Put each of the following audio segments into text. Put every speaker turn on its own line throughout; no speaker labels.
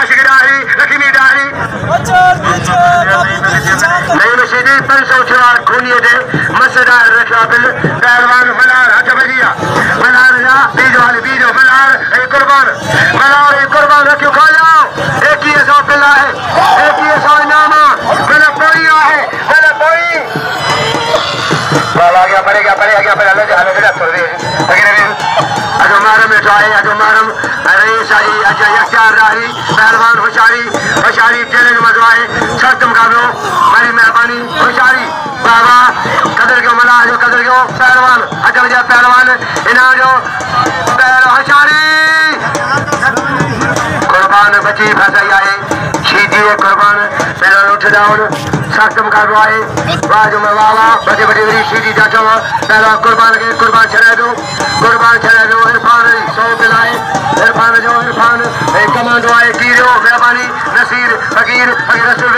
आशिक डारी रकीमी डारी नहीं मशीदी 504 खूनिये दे मसदार रखा बिल पहलवान मलार हज बजिया मलार जा बीज वाली बीजो मलार ए कुर्बान मलार ए कुर्बान रखियो खा जाओ एक ही ऐसा पिला है एक ही ऐसा इनाम मेरा कोई है मेरा कोई बाल आ गया पड़ेगा पड़ेगा पड़ेगा ले जा छोड़ दे अजो मारम जाए अजो मारम रईस आई अजय यख्तियार राही पहलवान होशियारी होशियारी चैलेंज मजवाए सख्त मुकाबलो बड़ी मेहरबानी होशियारी बाबा कदर क्यों मला जो कदर क्यों पहलवान अजय वजह पहलवान इनाम जो होशियारी कुर्बान बची फसाई आए शीदी कुर्बान पहला उठ डाउन सख्त मुकाबलो आए बाजू में वावा बड़े बड़े शीदी जाचो पहला कुर्बान के कुर्बान चढ़ा दो इरफान 100 पिलाए इरफान जो इरफान कमांडो आए टीरियो मेहरबानी नसीर फकीर फकीर रसूल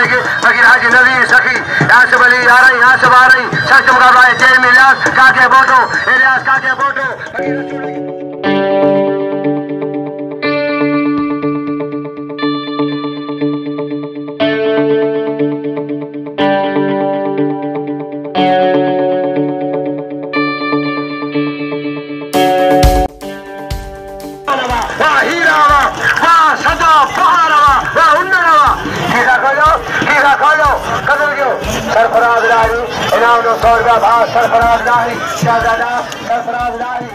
फकीर हाजी नवीर सखी आसिफ अली आ रही आसिफ आ रही सख्त मुकाबला आए जेल में इलियास काके बोटो सरफराज लाही इनाम 100 रुपया भाग सरफराज लाही सरफराज लाही